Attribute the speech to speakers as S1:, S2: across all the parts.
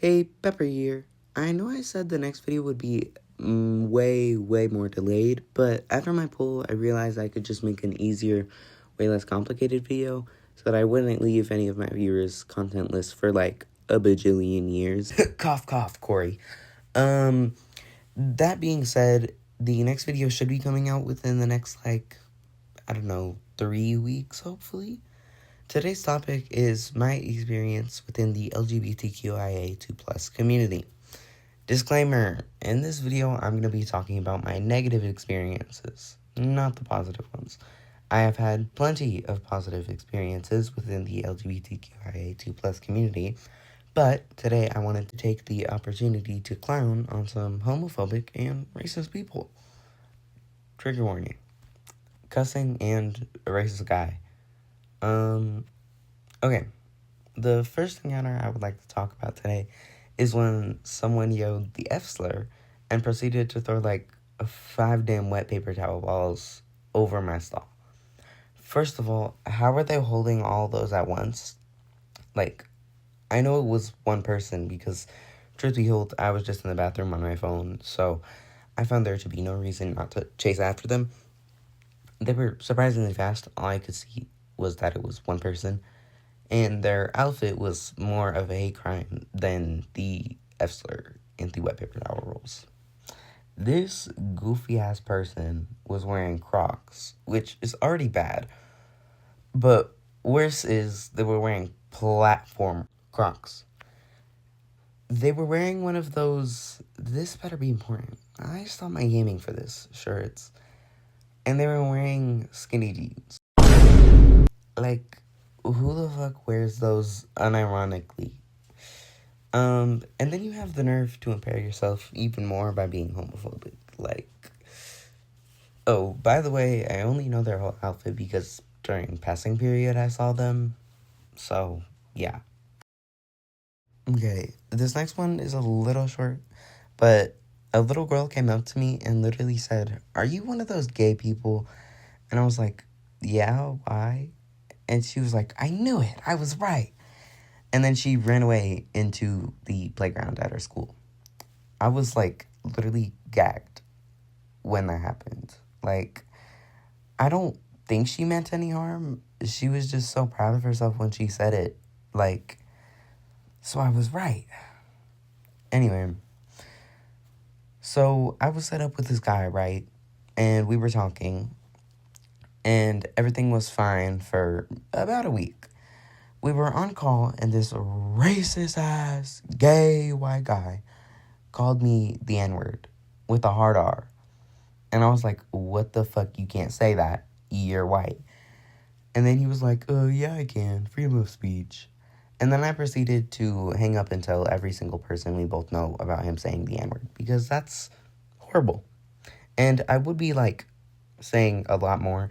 S1: Hey, Pepper here. I know I said the next video would be way more delayed, but after my poll, I realized I could just make an easier, way less complicated video so that I wouldn't leave any of my viewers contentless for like a bajillion years. Cough, cough, Corey. That being said, the next video should be coming out within the next, 3 weeks, hopefully. Today's topic is my experience within the LGBTQIA2+ community. Disclaimer, in this video, I'm going to be talking about my negative experiences, not the positive ones. I have had plenty of positive experiences within the LGBTQIA2+ community, but today I wanted to take the opportunity to clown on some homophobic and racist people. Trigger warning. Cussing and a racist guy. Okay. The first encounter I would like to talk about today is when someone yelled the F slur and proceeded to throw like 5 damn wet paper towel balls over my stall. First of all, how are they holding all those at once? I know it was one person because, truth be told, I was just in the bathroom on my phone, so I found there to be no reason not to chase after them. They were surprisingly fast. All I could see was that it was one person, and their outfit was more of a hate crime than the F slur and the wet paper towel rolls. This goofy-ass person was wearing Crocs, which is already bad, but worse is they were wearing platform Crocs. They were wearing one of those, this better be important, I stopped my gaming for this, shirts, and they were wearing skinny jeans. Who the fuck wears those unironically? And then you have the nerve to impair yourself even more by being homophobic. Oh, by the way, I only know their whole outfit because during passing period I saw them. So, yeah. Okay, this next one is a little short, but a little girl came up to me and literally said, "Are you one of those gay people?" And I was like, "Yeah, why?" And she was like, "I knew it. I was right." And then she ran away into the playground at her school. I was, literally gagged when that happened. I don't think she meant any harm. She was just so proud of herself when she said it. So I was right. Anyway, so I was set up with this guy, right? And we were talking. And everything was fine for about a week. We were on call, and this racist-ass, gay white guy called me the N-word with a hard R. And I was like, what the fuck? You can't say that. You're white. And then he was like, yeah, I can. Freedom of speech. And then I proceeded to hang up and tell every single person we both know about him saying the N-word, because that's horrible. And I would be, saying a lot more,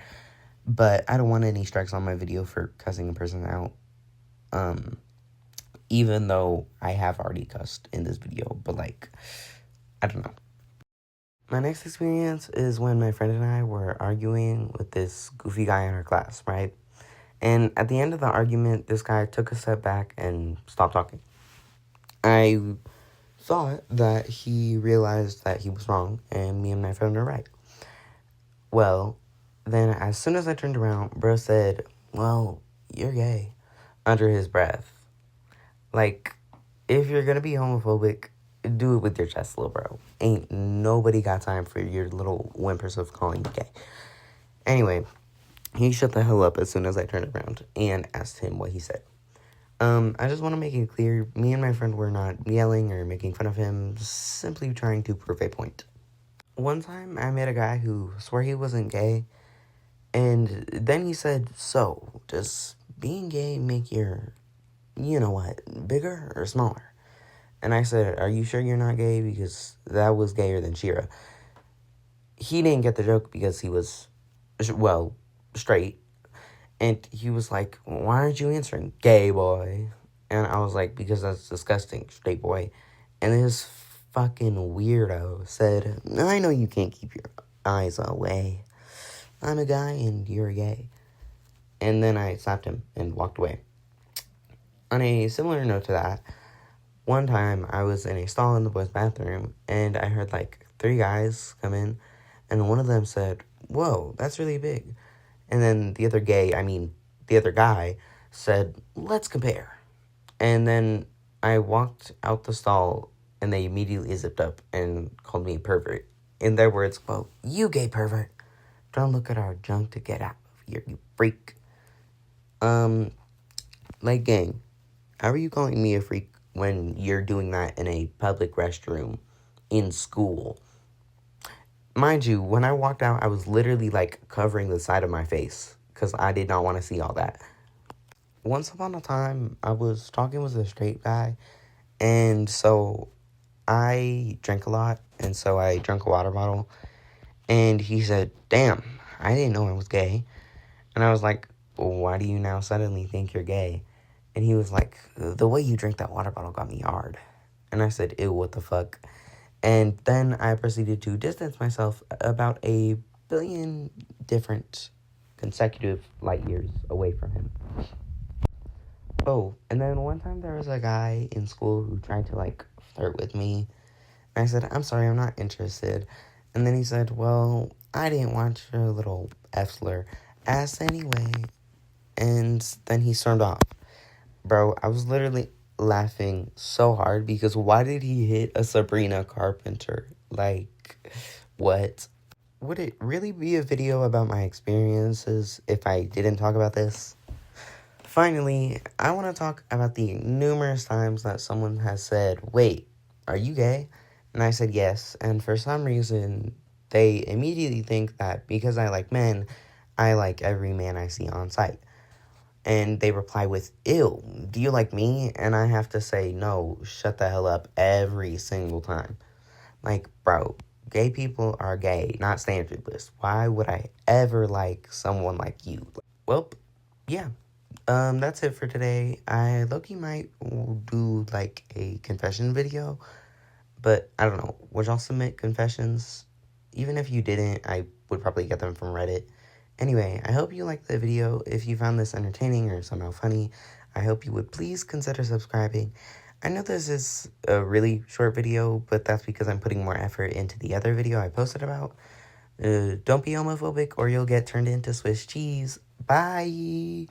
S1: but I don't want any strikes on my video for cussing a person out. Even though I have already cussed in this video, but I don't know. My next experience is when my friend and I were arguing with this goofy guy in our class, right? And at the end of the argument, this guy took a step back and stopped talking. I thought that he realized that he was wrong and me and my friend were right. Well, then as soon as I turned around, bro said, "Well, you're gay," under his breath. If you're gonna be homophobic, do it with your chest, little bro. Ain't nobody got time for your little whimpers of calling you gay. Anyway, he shut the hell up as soon as I turned around and asked him what he said. I just want to make it clear, me and my friend were not yelling or making fun of him, simply trying to prove a point. One time, I met a guy who swore he wasn't gay, and then he said, "So, does being gay make your, bigger or smaller?" And I said, "Are you sure you're not gay? Because that was gayer than Shira." He didn't get the joke because he was, straight. And he was like, "Why aren't you answering, gay boy?" And I was like, "Because that's disgusting, straight boy." And this fucking weirdo said, "I know you can't keep your eyes away. I'm a guy and you're gay." And then I slapped him and walked away. On a similar note to that, One time I was in a stall in the boys' bathroom and I heard like three guys come in, and one of them said, "Whoa, that's really big." And then the other guy said, "Let's compare." And then I walked out the stall and they immediately zipped up and called me pervert. In their words, "Well, you gay pervert. Don't look at our junk to get out of here, you freak." Um, like, gang, how are you calling me a freak when you're doing that in a public restroom in school? Mind you, when I walked out, I was literally like covering the side of my face because I did not want to see all that. Once upon a time, I was talking with a straight guy, and so I drank a lot, and so I drank a water bottle, and he said, "Damn, I didn't know I was gay." And I was like, "Well, why do you now suddenly think you're gay?" And he was like, "The way you drank that water bottle got me hard." And I said, "Ew, what the fuck?" And then I proceeded to distance myself about a billion different consecutive light years away from him. Oh, and then one time there was a guy in school who tried to like flirt with me. And I said, "I'm sorry, I'm not interested." And then he said, "Well, I didn't want your little F slur ass anyway." And then he stormed off. Bro, I was literally laughing so hard because why did he hit a Sabrina Carpenter? Like, what? Would it really be a video about my experiences if I didn't talk about this? Finally, I want to talk about the numerous times that someone has said, "Wait, are you gay?" And I said yes, and for some reason, they immediately think that because I like men, I like every man I see on sight. And they reply with, "Ew, do you like me?" And I have to say, "No, shut the hell up," every single time. Like, bro, gay people are gay, not standardless. Why would I ever like someone like you? Well, yeah. That's it for today. I low-key might do like a confession video, but I don't know. Would y'all submit confessions? Even if you didn't, I would probably get them from Reddit. Anyway, I hope you liked the video. If you found this entertaining or somehow funny, I hope you would please consider subscribing. I know this is a really short video, but that's because I'm putting more effort into the other video I posted about. Don't be homophobic or you'll get turned into Swiss cheese. Bye!